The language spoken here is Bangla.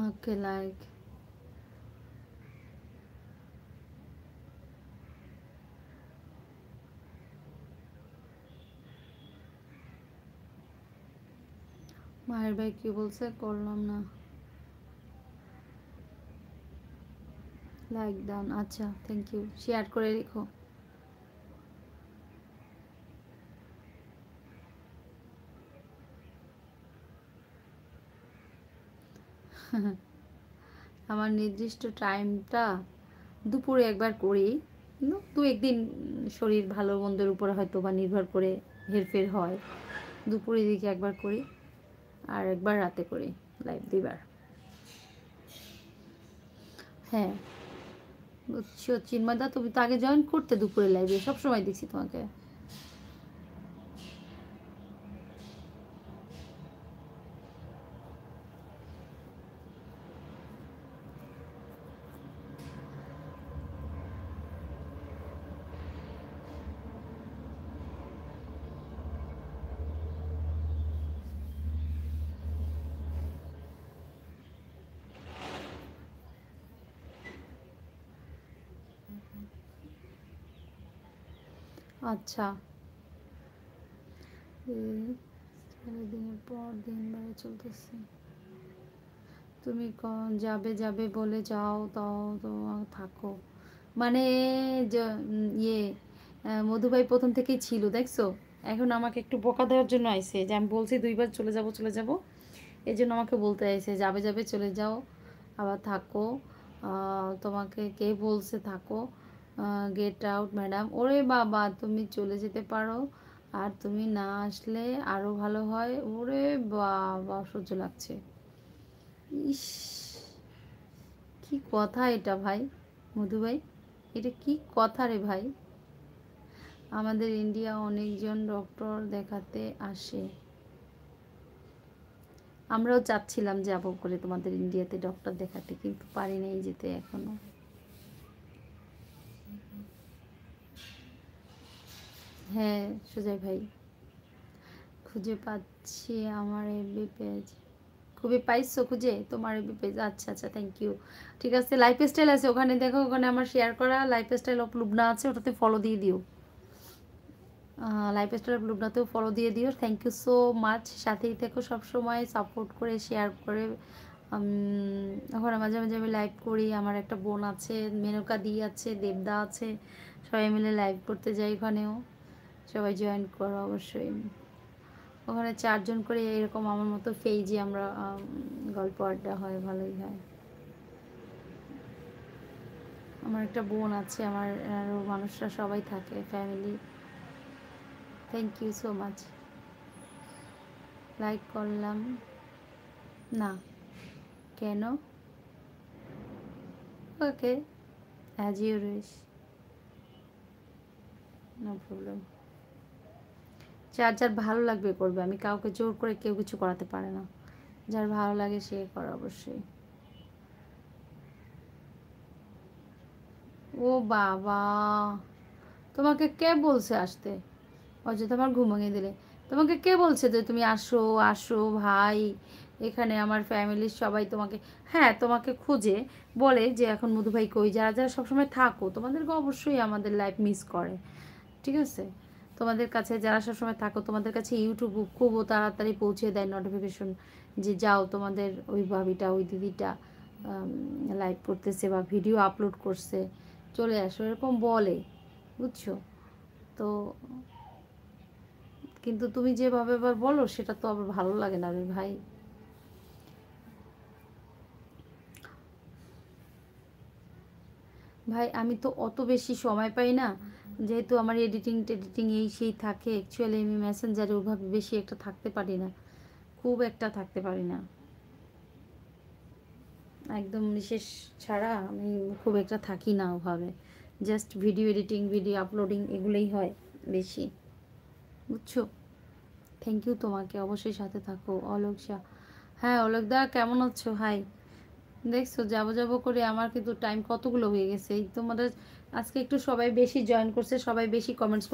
ওকে লাইক মায়ের ভাই কি বলছে করলাম না লাইক ডান আচ্ছা থ্যাংক ইউ শেয়ার করে রেখো আমার নির্দিষ্ট টাইমটা দুপুরে একবার করি দু একদিন শরীর ভালো মন্দের উপরে হয়তো বা নির্ভর করে হেরফের হয় দুপুরের দিকে একবার করি আর একবার রাতে করি লাইভ দুইবার হ্যাঁ বুঝছো চিন্ময়দা তুমি তো আগে জয়েন করতে দুপুরে লাইভে সবসময় দেখছি তোমাকে আচ্ছা দিনের পর দিন বেড়ে চলতেছে তুমি যাবে যাবে বলে যাও তাও তো থাকো মানে ইয়ে মধুভাই প্রথম থেকেই ছিল দেখছো এখন আমাকে একটু বকা দেওয়ার জন্য আইছে যে আমি বলছি দুইবার চলে যাব এই জন্য আমাকে বলতে আইছে যাবে যাবে চলে যাও আবার থাকো তোমাকে কে বলছে থাকো গেট আউট ম্যাডাম ওরে বাবা তুমি চলে যেতে পারো আর তুমি না আসলে আরও ভালো হয় ওরে বাবা সহ্য লাগছে ইস কি কথা এটা ভাই মধু ভাই এটা কি কথা রে ভাই আমাদের ইন্ডিয়া অনেকজন ডক্টর দেখাতে আসে আমরাও চাচ্ছিলাম যাব করে তোমাদের ইন্ডিয়াতে ডক্টর দেখাতে কিন্তু পারি নাই যেতে এখনো হ্যাঁ সুজয় ভাই খুঁজে পাচ্ছি আমার এফবি পেজ খুবই পাইছো খুঁজে তোমার এফবি পেজ আচ্ছা আচ্ছা থ্যাংক ইউ ঠিক আছে লাইফস্টাইল আছে ওখানে দেখো ওখানে আমার শেয়ার করা লাইফস্টাইল অফ লুবনা আছে ওটাতে ফলো দিয়ে দিও লাইফস্টাইল অফ লুবনাতেও ফলো দিয়ে দিও থ্যাংক ইউ সো মাচ সাথেই থেকো সবসময় সাপোর্ট করে শেয়ার করে ওখানে মাঝে মাঝে আমি লাইভ করি আমার একটা বোন আছে মেনকা দি আছে দেবদা আছে সবাই মিলে লাইভ করতে যাই ওখানেও সবাই জয়েন করো অবশ্যই ওখানে 4 জন করে এরকম আমার মতো পেজে আমরা গল্প আড্ডা হয় ভালোই হয় আমার একটা বোন আছে আমার আরও মানুষরা সবাই থাকে family thank you so much like করলাম না কেন okay as you wish no problem যার যার ভালো লাগবে করবে আমি কাউকে জোর করে কেউ কিছু করাতে পারে না যার ভালো লাগে সে করে অবশ্যই ও বাবা তোমাকে কে বলছে আসতে অযথা আমার ঘুম ভাঙিয়ে দিলে তোমাকে কে বলছে যে তুমি আসো আসো ভাই এখানে আমার ফ্যামিলির সবাই তোমাকে হ্যাঁ তোমাকে খুঁজে বলে যে এখন মধু ভাই কই যারা যারা সবসময় থাকো তোমাদেরকে অবশ্যই আমাদের লাইফ মিস করে ঠিক আছে তোমাদের কাছে যারা সবসময় থাকো তোমাদের কাছে ইউটিউব খুব তাড়াতাড়ি পৌঁছে দেয় নোটিফিকেশন যে যাও তোমাদের ওই ভাবিটা ওই দিদিটা লাইভ করতেছে বা ভিডিও আপলোড করছে চলে আসো এরকম বলে বুঝছো তো কিন্তু তুমি যেভাবে আবার বলো সেটা তো আবার ভালো লাগে না রে ভাই ভাই আমি তো অত বেশি সময় পাই না যেহেতু আমার এডিটিং এই সেই থাকে অ্যাকচুয়ালি আমি মেসেঞ্জারে ওইভাবে বেশি একটা থাকতে পারি না খুব একটা থাকতে পারি না একদম বিশেষ ছাড়া আমি খুব একটা থাকি না ওভাবে just video editing video uploading এগুলোই হয় বেশি বুঝছো থ্যাংক ইউ তোমাকে অবশ্যই সাথে থাকো অলোক শাহ হ্যাঁ অলোক দা কেমন আছো হাই দেখছো যাবো যাবো করে আমার কিন্তু টাইম কতগুলো হয়ে গেছে তোমাদের আজকে একটু সবাই বেশি জয়েন করছে সবাই বেশি কমেন্টস